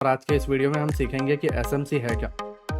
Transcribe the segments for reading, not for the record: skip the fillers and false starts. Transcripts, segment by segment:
और आज के इस वीडियो में हम सीखेंगे कि एसएमसी है क्या।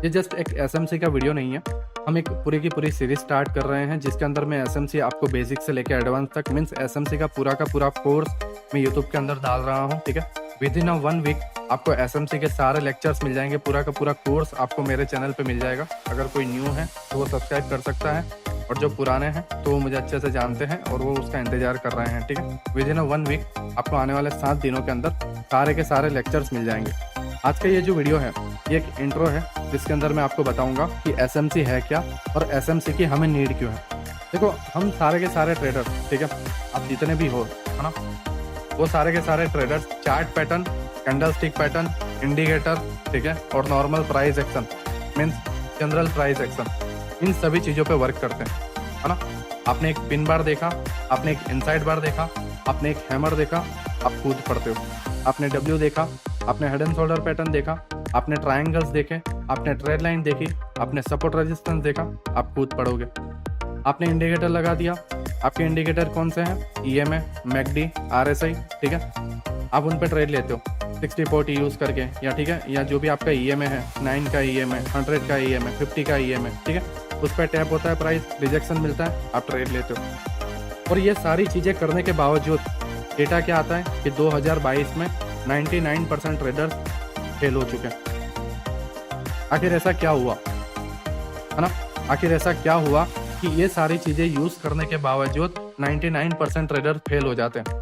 ये जस्ट एक एसएमसी का वीडियो नहीं है, हम एक पूरी की पूरी सीरीज स्टार्ट कर रहे हैं जिसके अंदर मैं एसएमसी आपको बेसिक से लेकर एडवांस तक मीन्स एसएमसी का पूरा कोर्स मैं यूट्यूब के अंदर डाल रहा हूँ। ठीक है, विद इन 1 वीक आपको एसएमसी के सारे लेक्चर्स मिल जाएंगे, पूरा का पूरा कोर्स आपको मेरे चैनल पे मिल जाएगा। अगर कोई न्यू है तो वो सब्सक्राइब कर सकता है, और जो पुराने हैं तो वो मुझे अच्छे से जानते हैं और वो उसका इंतजार कर रहे हैं। ठीक है, विद इन 1 वीक आपको आने वाले 7 दिनों के अंदर सारे के सारे लेक्चर्स मिल जाएंगे। आज का ये जो वीडियो है ये एक इंट्रो है जिसके अंदर मैं आपको बताऊंगा कि एसएमसी है क्या और एसएमसी की हमें नीड क्यों है। देखो, हम सारे के सारे ट्रेडर्स, ठीक है, आप जितने भी हो, है ना, वो सारे के सारे traders chart pattern, candlestick pattern, indicator, ठीक है, और normal price action means general price action, इन सभी चीज़ों पे वर्क करते हैं, है ना। आपने एक पिन बार देखा, आपने एक इनसाइड बार देखा, आपने एक हैमर देखा, आप खुद पढ़ते हो। आपने डब्ल्यू देखा, आपने हेड एंड शोल्डर पैटर्न देखा, आपने ट्रायंगल्स देखे, आपने ट्रेड लाइन देखी, आपने सपोर्ट रेजिस्टेंस देखा, आप खुद पढ़ोगे। आपने इंडिकेटर लगा दिया, आपके इंडिकेटर कौन से हैं? ईएमए, मैकडी, आरएसआई, ठीक है, आप उन पे ट्रेड लेते हो 60-40 यूज करके, या ठीक है, या जो भी आपका ईएमए है, 9 का ईएमए, 100 का ईएमए, 50 का ईएमए, ठीक है, उस पर टैप होता है, प्राइस रिजेक्शन मिलता है, आप ट्रेड लेते हो। और ये सारी चीज़ें करने के बावजूद डेटा क्या आता है कि 2022 में 99% ट्रेडर्स फेल हो चुके हैं। आखिर ऐसा क्या हुआ, है ना? आखिर ऐसा क्या हुआ कि ये सारी चीजें यूज करने के बावजूद 99% ट्रेडर फेल हो जाते हैं?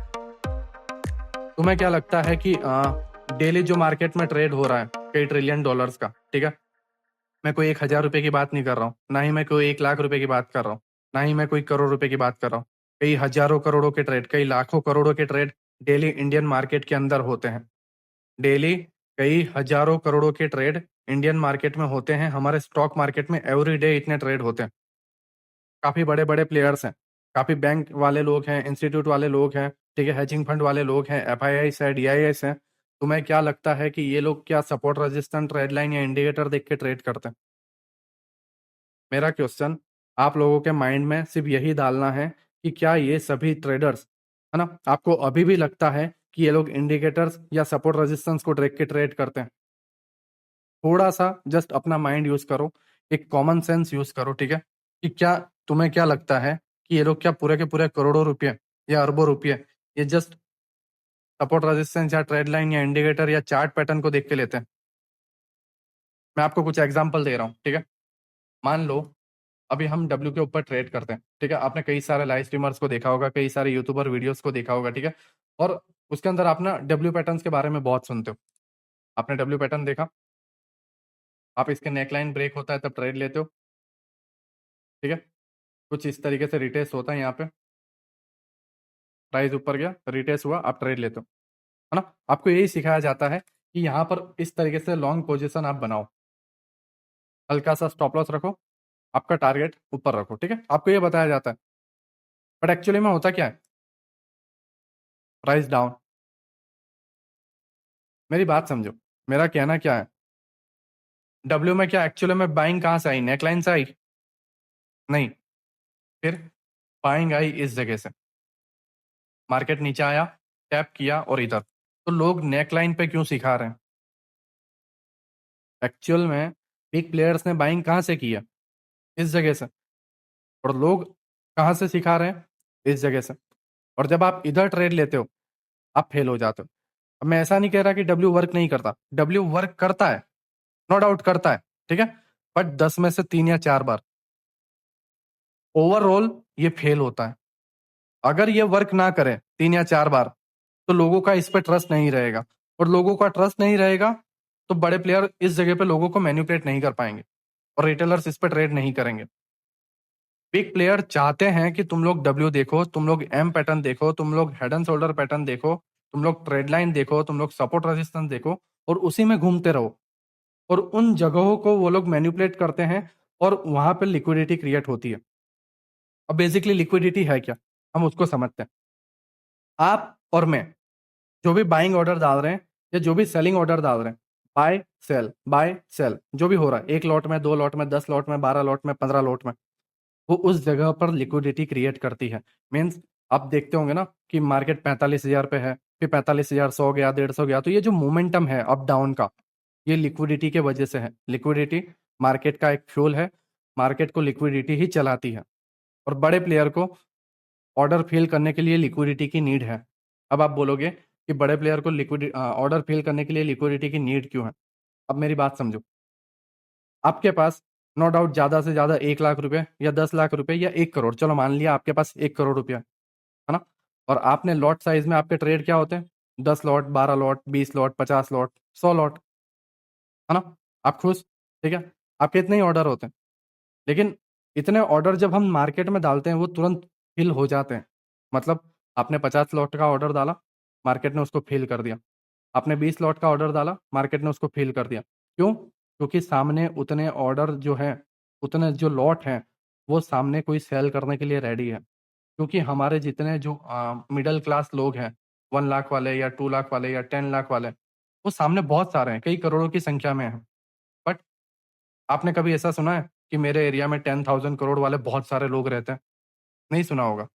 तुम्हें क्या लगता है कि डेली जो मार्केट में ट्रेड हो रहा है कई ट्रिलियन डॉलर्स का, ठीक है, मैं कोई 1,000 रुपए की बात नहीं कर रहा हूँ, ना ही मैं कोई 1 लाख रुपए की बात कर रहा हूँ, ना ही मैं कोई करोड़ रुपए की बात कर रहा हूँ। कई हजारों करोड़ों के ट्रेड, कई लाखों करोड़ों के ट्रेड डेली इंडियन मार्केट के अंदर होते हैं। डेली कई हजारों करोड़ों के ट्रेड इंडियन मार्केट में होते हैं। हमारे स्टॉक मार्केट में एवरी डे इतने ट्रेड होते हैं। काफी बड़े बड़े प्लेयर्स हैं, काफी बैंक वाले लोग हैं, इंस्टीट्यूट वाले लोग हैं, ठीक है, हेजिंग फंड वाले लोग हैं, एफआईआईस है, डीआईएस है। तुम्हें क्या लगता है कि ये लोग क्या सपोर्ट रेजिस्टेंस ट्रेड लाइन या इंडिकेटर देख के ट्रेड करते हैं? मेरा क्वेश्चन आप लोगों के माइंड में सिर्फ यही डालना है कि क्या ये सभी ट्रेडर्स, है ना, आपको अभी भी लगता है कि ये लोग इंडिकेटर्स या सपोर्ट रेजिस्टेंस को देख के ट्रेड करते हैं? थोड़ा सा जस्ट अपना माइंड यूज करो, एक कॉमन सेंस यूज करो, ठीक है, कि क्या तुम्हें क्या लगता है कि ये लोग क्या पूरे के पूरे करोड़ों रुपए या अरबों रुपए ये जस्ट सपोर्ट रेजिस्टेंस या ट्रेड लाइन या इंडिकेटर या चार्ट पैटर्न को देख के लेते हैं? मैं आपको कुछ एग्जांपल दे रहा हूँ, ठीक है। मान लो अभी हम डब्ल्यू के ऊपर ट्रेड करते हैं, ठीक है, आपने कई सारे लाइव स्ट्रीमर्स को देखा होगा, कई सारे यूट्यूबर वीडियोस को देखा होगा, ठीक है, और उसके अंदर आप ना डब्ल्यू पैटर्न्स के बारे में बहुत सुनते हो। आपने डब्ल्यू पैटर्न देखा, आप इसके नेकलाइन ब्रेक होता है तब ट्रेड लेते हो, ठीक है, कुछ इस तरीके से रिटेस्ट होता है, यहाँ पे प्राइस ऊपर गया, रिटेस्ट हुआ, आप ट्रेड लेते हो, है ना। आपको यही सिखाया जाता है कि यहाँ पर इस तरीके से लॉन्ग पोजीशन आप बनाओ, हल्का सा स्टॉप लॉस रखो, आपका टारगेट ऊपर रखो, ठीक है, आपको ये बताया जाता है। बट एक्चुअली में होता क्या है? Price down. मेरी बात समझो, मेरा कहना क्या है, डब्ल्यू में क्या एक्चुअली में बाइंग कहाँ से आई? नेकलाइन से आई? नहीं, फिर बाइंग आई इस जगह से, मार्केट नीचे आया, टैप किया और इधर। तो लोग नेकलाइन पे क्यों सिखा रहे हैं? एक्चुअल में बिग प्लेयर्स ने बाइंग कहाँ से किया? इस जगह से। और लोग कहाँ से सिखा रहे हैं? इस जगह से। और जब आप इधर ट्रेड लेते हो आप फेल हो जाते हो। अब मैं ऐसा नहीं कह रहा कि डब्ल्यू वर्क नहीं करता, डब्ल्यू वर्क करता है, नो डाउट करता है, ठीक है, बट 10 में से 3 या 4 बार ओवरऑल ये फेल होता है। अगर ये वर्क ना करे 3 या 4 बार तो लोगों का इस पे ट्रस्ट नहीं रहेगा, और लोगों का ट्रस्ट नहीं रहेगा तो बड़े प्लेयर इस जगह पे लोगों को मैनिपुलेट नहीं कर पाएंगे और रिटेलर्स इस पे ट्रेड नहीं करेंगे। बिग प्लेयर चाहते हैं कि तुम लोग डब्ल्यू देखो, तुम लोग एम पैटर्न देखो, तुम लोग हेड एंड शोल्डर पैटर्न देखो, तुम लोग ट्रेड लाइन देखो, तुम लोग सपोर्ट रेजिस्टेंस देखो, और उसी में घूमते रहो, और उन जगहों को वो लोग मैनिपुलेट करते हैं और वहां पे लिक्विडिटी क्रिएट होती है। अब बेसिकली लिक्विडिटी है क्या, हम उसको समझते हैं। आप और मैं जो भी बाइंग ऑर्डर डाल रहे हैं या जो भी सेलिंग ऑर्डर डाल रहे हैं, बाय सेल जो भी हो रहा है, 1 लॉट में, 2 लॉट में, 10 लॉट में, 12 लॉट में, 15 लॉट में, वो उस जगह पर लिक्विडिटी क्रिएट करती है। मीन्स आप देखते होंगे ना कि मार्केट 45,000 पे है, फिर 45,000, 100 गया, 150 गया। तो ये जो मोमेंटम है अप डाउन का, ये लिक्विडिटी के वजह से है। लिक्विडिटी मार्केट का एक फ्यूल है, मार्केट को लिक्विडिटी ही चलाती है, और बड़े प्लेयर को ऑर्डर फिल करने के लिए लिक्विडिटी की नीड है। अब आप बोलोगे कि बड़े प्लेयर को लिक्विडिटी ऑर्डर फिल करने के लिए लिक्विडिटी की नीड क्यों है? अब मेरी बात समझो। आपके पास नो डाउट ज़्यादा से ज़्यादा 1 लाख रुपए या 10 लाख रुपए या 1 करोड़, चलो मान लिया आपके पास 1 करोड़ रुपया है ना, और आपने लॉट साइज में आपके ट्रेड क्या होते हैं? 10 lot, 12 lot, 20 lot, 50 lot, 100 lot, है ना? आप खुश? ठीक है, आपके इतने ही ऑर्डर होते हैं। लेकिन इतने ऑर्डर जब हम मार्केट में डालते हैं वो तुरंत फिल हो जाते हैं। मतलब आपने 50 लॉट का ऑर्डर डाला, मार्केट ने उसको फिल कर दिया। आपने 20 लॉट का ऑर्डर डाला, मार्केट ने उसको फिल कर दिया। क्यों? क्योंकि सामने उतने ऑर्डर जो है, उतने जो लॉट हैं, वो सामने कोई सेल करने के लिए रेडी है। क्योंकि हमारे जितने जो मिडिल क्लास लोग हैं, 1 लाख वाले या 2 लाख वाले या 10 लाख वाले, वो सामने बहुत सारे हैं, कई करोड़ों की संख्या में हैं। बट आपने कभी ऐसा सुना है कि मेरे एरिया में 10,000 करोड़ वाले बहुत सारे लोग रहते हैं? नहीं सुना होगा।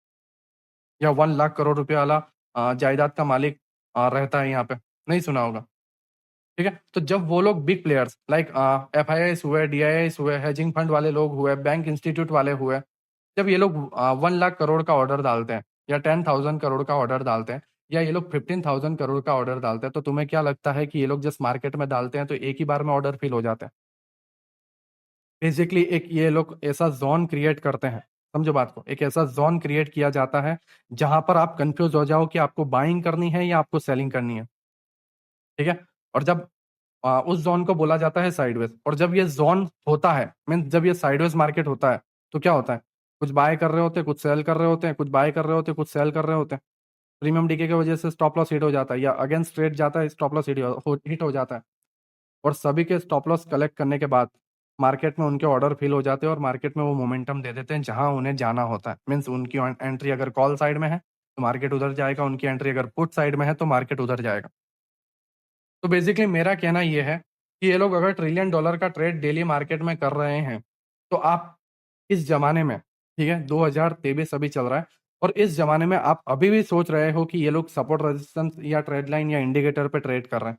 या 1 लाख करोड़ रुपया वाला जायदाद का मालिक रहता है यहाँ पे? नहीं सुना होगा। ठीक है, तो जब वो लोग बिग प्लेयर्स लाइक FIIs हुए, DIIs हुए, हेजिंग फंड वाले लोग हुए, बैंक इंस्टीट्यूट वाले हुए, जब ये लोग 1 लाख करोड़ का ऑर्डर डालते हैं या 10,000 करोड़ का ऑर्डर डालते हैं, या ये लोग 15,000 करोड़ का ऑर्डर डालते हैं, तो तुम्हें क्या लगता है कि ये लोग जस्ट मार्केट में डालते हैं तो एक ही बार में ऑर्डर फिल हो जाते हैं? बेसिकली एक ये लोग ऐसा जोन क्रिएट करते हैं, समझो बात को, एक ऐसा जोन क्रिएट किया जाता है जहां पर आप कंफ्यूज हो जाओ कि आपको बाइंग करनी है या आपको सेलिंग करनी है। ठीक है, और जब उस जोन को बोला जाता है साइडवेज, और जब ये जोन होता है, मीन जब ये साइडवेज मार्केट होता है, तो क्या होता है? कुछ बाय कर रहे होते हैं, कुछ सेल कर रहे होते हैं, कुछ बाय कर रहे होते हैं, कुछ सेल कर रहे होते हैं। प्रीमियम डीके की वजह से स्टॉप लॉस हिट हो जाता है, या अगेंस्ट ट्रेड जाता है, स्टॉप लॉस हिट हो जाता है, और सभी के स्टॉप लॉस कलेक्ट करने के बाद मार्केट में उनके ऑर्डर फिल हो जाते हैं, और मार्केट में वो मोमेंटम दे देते हैं जहां उन्हें जाना होता है। मीन्स उनकी एंट्री अगर कॉल साइड में है तो मार्केट उधर जाएगा, उनकी एंट्री अगर पुट साइड में है तो मार्केट उधर जाएगा। तो बेसिकली मेरा कहना यह है कि ये लोग अगर ट्रिलियन डॉलर का ट्रेड डेली मार्केट में कर रहे हैं, तो आप इस जमाने में, ठीक है, 2023 अभी चल रहा है, और इस जमाने में आप अभी भी सोच रहे हो कि ये लोग सपोर्ट रेजिस्टेंस या ट्रेड लाइन या इंडिकेटर पे ट्रेड कर रहे हैं।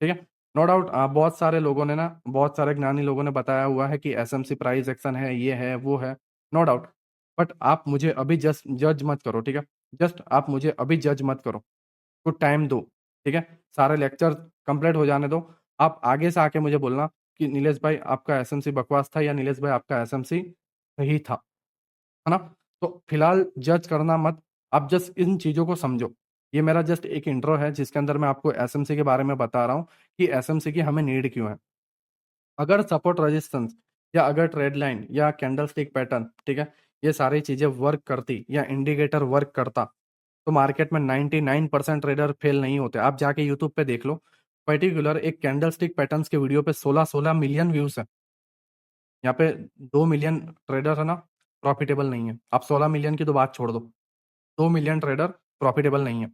ठीक है, नो डाउट बहुत सारे लोगों ने ना, बहुत सारे ज्ञानी लोगों ने बताया हुआ है कि SMC प्राइस एक्शन है, ये है, वो है, नो डाउट। बट आप मुझे अभी जस्ट जज मत करो, ठीक है? जस्ट आप मुझे अभी जज मत करो, कुछ टाइम दो, ठीक है? सारे लेक्चर कंप्लीट हो जाने दो। आप आगे से आके मुझे बोलना कि नीलेश भाई आपका SMC बकवास था, या नीलेश भाई आपका SMC सही था, है ना? तो फिलहाल जज करना मत, आप जस्ट इन चीज़ों को समझो। ये मेरा जस्ट एक इंट्रो है जिसके अंदर मैं आपको SMC के बारे में बता रहा हूँ कि SMC की हमें नीड क्यों है। अगर सपोर्ट रेजिस्टेंस या अगर ट्रेड लाइन या कैंडल स्टिक पैटर्न, ठीक है, ये सारी चीज़ें वर्क करती या इंडिकेटर वर्क करता, तो मार्केट में 99% ट्रेडर फेल नहीं होते। आप जाके यूट्यूब पे देख लो, पर्टिकुलर एक कैंडल स्टिक पैटर्न्स के वीडियो पे 16-16 मिलियन व्यूज है। यहाँ पे 2 मिलियन ट्रेडर है ना, प्रॉफिटेबल नहीं है। आप 16 मिलियन की तो बात छोड़ दो, 2 मिलियन ट्रेडर प्रॉफिटेबल नहीं है।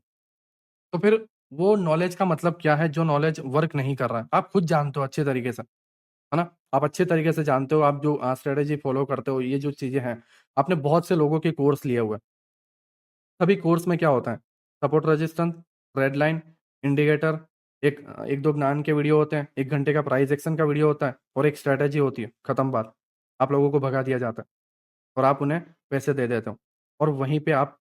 तो फिर वो नॉलेज का मतलब क्या है जो नॉलेज वर्क नहीं कर रहा है? आप खुद जानते हो अच्छे तरीके से, है ना? आप अच्छे तरीके से जानते हो, आप जो स्ट्रेटेजी फॉलो करते हो, ये जो चीजें हैं, आपने बहुत से लोगों के कोर्स लिए हुए हैं। सभी कोर्स में क्या होता है? Support resistance, red line, indicator, एक एक दो ज्ञान के वीडियो होते हैं, 1 घंटे का प्राइस एक्शन का वीडियो होता है, और एक स्ट्रेटेजी होती है। खत्म बात। आप लोगों को भगा दिया जाता है और आप उन्हें पैसे दे देते हो, और वहीं पे आप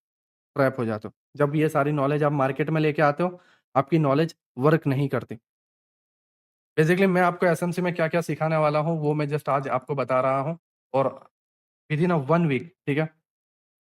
ट्रैप हो जाते हो। जब ये सारी नॉलेज आप मार्केट में लेके आते हो, आपकी नॉलेज वर्क नहीं करती। बेसिकली मैं आपको SMC में क्या क्या सिखाने वाला हूँ वो मैं जस्ट आज आपको बता रहा हूँ, और विद इन 1 वीक, ठीक है,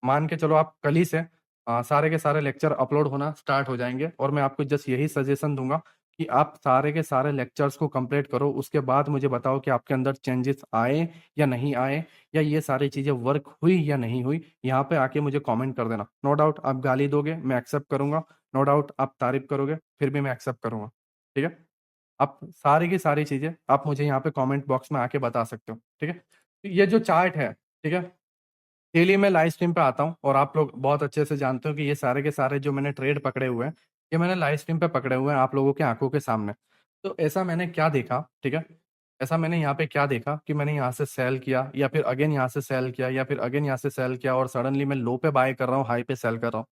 मान के चलो आप कल ही से सारे के सारे लेक्चर अपलोड होना स्टार्ट हो जाएंगे, और मैं आपको जस्ट यही सजेशन दूंगा कि आप सारे के सारे लेक्चर्स को कंप्लीट करो। उसके बाद मुझे बताओ कि आपके अंदर चेंजेस आए या नहीं आए, या ये सारी चीज़ें वर्क हुई या नहीं हुई। यहाँ पे आके मुझे कमेंट कर देना। नो डाउट आप गाली दोगे, मैं एक्सेप्ट करूंगा। नो डाउट आप तारीफ करोगे, फिर भी मैं एक्सेप्ट करूंगा। ठीक है, आप सारी की सारी चीज़ें आप मुझे यहाँ पे कमेंट बॉक्स में आके बता सकते हो। ठीक है, तो ये जो चार्ट है, ठीक है, डेली मैं लाइव स्ट्रीम पे आता हूँ, और आप लोग बहुत अच्छे से जानते हो कि ये सारे के सारे जो मैंने ट्रेड पकड़े हुए हैं, ये मैंने लाइव स्ट्रीम पे पकड़े हुए हैं आप लोगों के आंखों के सामने। तो ऐसा मैंने क्या देखा, ठीक है, ऐसा मैंने यहाँ पे क्या देखा कि मैंने यहाँ से सेल किया, या फिर अगेन यहाँ से सेल किया, या फिर अगेन यहाँ से सेल किया, और सडनली मैं लो पे बाय कर रहा हूँ, हाई पे सेल कर रहा हूँ।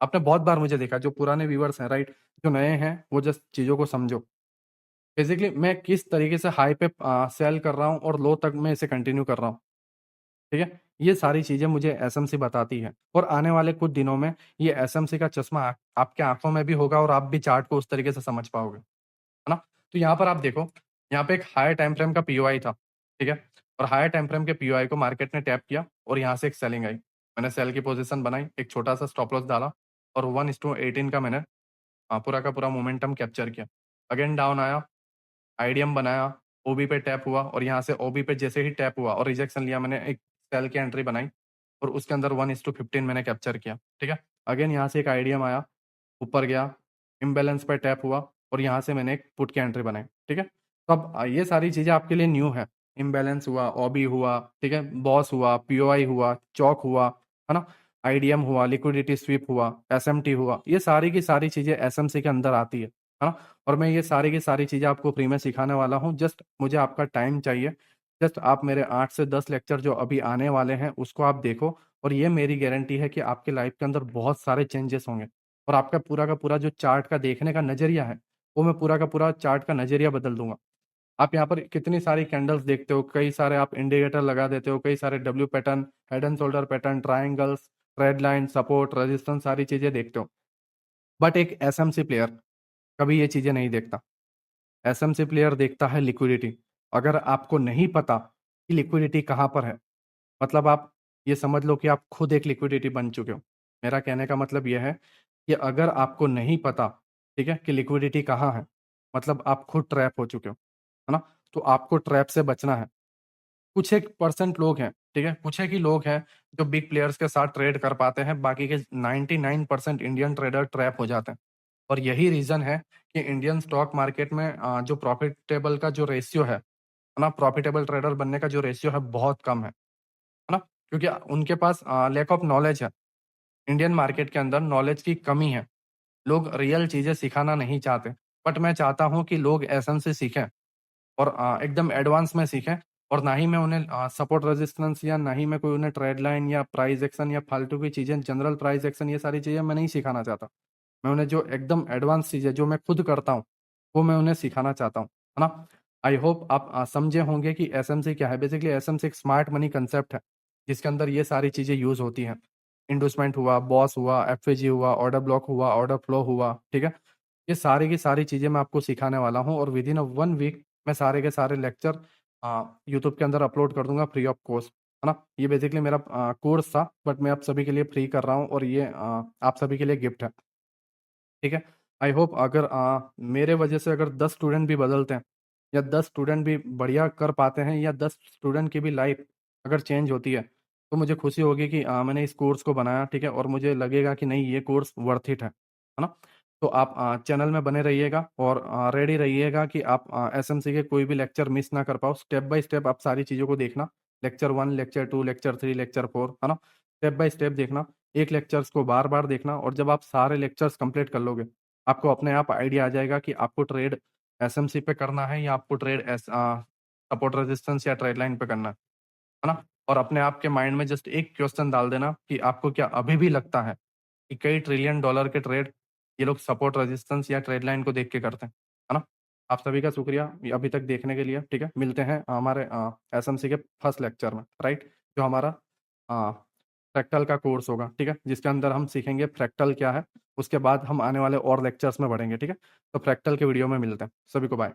आपने बहुत बार मुझे देखा, जो पुराने व्यूअर्स हैं, राइट, जो नए हैं, वो जस्ट चीज़ों को समझो। बेसिकली मैं किस तरीके से हाई पे सेल कर रहा हूँ और लो तक मैं इसे कंटिन्यू कर रहा हूँ, ठीक है? ये सारी चीज़ें मुझे एसएमसी बताती है, और आने वाले कुछ दिनों में ये एसएमसी का चश्मा आपके आँखों में भी होगा और आप भी चार्ट को उस तरीके से समझ पाओगे, है ना? तो यहाँ पर आप देखो, यहाँ पे एक हायर टाइम फ्रेम का पीओआई था, ठीक है? और हायर टाइम फ्रेम के पीओआई को मार्केट ने टैप किया और यहाँ से एक सेलिंग आई। मैंने सेल की पोज़ीशन बनाई, एक छोटा-सा स्टॉप लॉस डाला और 1:18 का मैंने पूरा का पूरा मोमेंटम कैप्चर किया। अगेन डाउन आया, आईडीएम बनाया, ओबी पे टैप हुआ और यहाँ से ओबी पे जैसे ही टैप हुआ और रिजेक्शन लिया, मैंने एक सेल की एंट्री बनाई और उसके अंदर 1:15 मैंने कैप्चर किया, ठीक है? अगेन यहाँ से एक आईडीएम आया, ऊपर गया, इम्बैलेंस पे टैप हुआ और यहाँ से मैंने एक पुट की एंट्री बनाई, ठीक है? तो अब ये सारी चीज़ें आपके लिए न्यू है। इम्बैलेंस हुआ, ओबी हुआ, ठीक है? बॉस हुआ, पीओआई हुआ, चॉक हुआ, है ना? आईडीएम हुआ, लिक्विडिटी स्वीप हुआ, एसएमटी हुआ, ये सारी की सारी चीज़ें एसएमसी के अंदर आती है ना? और मैं ये सारी की सारी चीज़ें आपको फ्री में सिखाने वाला हूँ। जस्ट मुझे आपका टाइम चाहिए। जस्ट आप मेरे 8 से 10 लेक्चर जो अभी आने वाले हैं, उसको आप देखो, और ये मेरी गारंटी है कि आपके लाइफ के अंदर बहुत सारे चेंजेस होंगे और आपका पूरा का पूरा जो चार्ट का देखने का नज़रिया है, वो मैं पूरा का पूरा चार्ट का नज़रिया बदल दूँगा। आप यहाँ पर कितनी सारी कैंडल्स देखते हो, कई सारे आप इंडिकेटर लगा देते हो, कई सारे W pattern, head and shoulder pattern, triangles, red line, support, resistance, सारी चीज़ें देखते हो। बट एक एसएमसी प्लेयर कभी ये चीज़ें नहीं देखता। एसएमसी प्लेयर देखता है लिक्विडिटी। अगर आपको नहीं पता कि लिक्विडिटी कहाँ पर है, मतलब आप ये समझ लो कि आप खुद एक लिक्विडिटी बन चुके हो। मेरा कहने का मतलब ये है कि अगर आपको नहीं पता, ठीक है, कि लिक्विडिटी कहाँ है, मतलब आप खुद ट्रैप हो चुके हो, है ना? तो आपको ट्रैप से बचना है। कुछ एक परसेंट लोग हैं, ठीक है? कुछ एक ही लोग हैं जो बिग प्लेयर्स के साथ ट्रेड कर पाते हैं, बाकी के 99% इंडियन ट्रेडर ट्रैप हो जाते हैं। और यही रीज़न है कि इंडियन स्टॉक मार्केट में जो प्रॉफिटेबल का जो रेशियो है ना? प्रॉफिटेबल ट्रेडर बनने का जो रेशियो है, बहुत कम है ना? क्योंकि उनके पास लैक ऑफ नॉलेज है। इंडियन मार्केट के अंदर नॉलेज की कमी है। लोग रियल चीज़ें सिखाना नहीं चाहते। बट मैं चाहता हूँ कि लोग एसेंस से सीखें और एकदम एडवांस में सीखें, और ना ही मैं उन्हें सपोर्ट रेजिस्टेंस, या ना ही मैं कोई उन्हें ट्रेड लाइन या प्राइस एक्शन या फालतू की चीज़ें, जनरल प्राइस एक्शन, ये सारी चीज़ें मैं नहीं सिखाना चाहता। मैं उन्हें जो एकदम एडवांस चीज़ें जो मैं खुद करता हूँ, वो मैं उन्हें सिखाना चाहता हूँ, है ना? आई होप आप समझे होंगे कि एसएमसी क्या है। बेसिकली एसएमसी एक स्मार्ट मनी कंसेप्ट है, जिसके अंदर ये सारी चीज़ें यूज़ होती हैं। इंडोसमेंट हुआ, बॉस हुआ, एफएजी हुआ, ऑर्डर ब्लॉक हुआ, ऑर्डर फ्लो हुआ, ठीक है? ये सारी की सारी चीज़ें मैं आपको सिखाने वाला हूँ, और विदिन 1 वीक मैं सारे के सारे लेक्चर यूट्यूब के अंदर अपलोड कर दूँगा फ्री ऑफ कॉस्ट, है ना? ये बेसिकली मेरा कोर्स था, बट मैं आप सभी के लिए फ्री कर रहा हूँ, और ये आप सभी के लिए गिफ्ट है। ठीक है? आई होप अगर मेरे वजह से अगर 10 स्टूडेंट भी बदलते हैं, या 10 स्टूडेंट भी बढ़िया कर पाते हैं, या 10 स्टूडेंट की भी लाइफ अगर चेंज होती है, तो मुझे खुशी होगी कि मैंने इस कोर्स को बनाया, ठीक है? और मुझे लगेगा कि नहीं, ये कोर्स वर्थ इट है ना? तो आप चैनल में बने रहिएगा और रेडी रहिएगा कि आप एसएमसी के कोई भी लेक्चर मिस ना कर पाओ। स्टेप बाय स्टेप आप सारी चीज़ों को देखना। लेक्चर 1, लेक्चर 2, लेक्चर 3, लेक्चर 4, है ना? स्टेप बाय स्टेप देखना। एक लेक्चर्स को बार-बार देखना, और जब आप सारे लेक्चर्स कंप्लीट कर लोगे, आपको अपने आप आइडिया आ जाएगा कि आपको ट्रेड एसएमसी पे करना है, या आपको ट्रेड सपोर्ट रेजिस्टेंस या ट्रेड लाइन पे करना है ना? और अपने आप के माइंड में जस्ट एक क्वेश्चन डाल देना कि आपको क्या अभी भी लगता है कि कई ट्रिलियन डॉलर के ट्रेड ये लोग सपोर्ट रेजिस्टेंस या ट्रेड लाइन को देख के करते हैं, है ना? आप सभी का शुक्रिया ये अभी तक देखने के लिए, ठीक है? मिलते हैं हमारे एसएमसी के फर्स्ट लेक्चर में, राइट? जो हमारा अ, फ्रैक्टल का कोर्स होगा, ठीक है? जिसके अंदर हम सीखेंगे फ्रैक्टल क्या है, उसके बाद हम आने वाले और लेक्चर्स में बढ़ेंगे, ठीक है? तो फ्रैक्टल के वीडियो में मिलते हैं। सभी को बाय।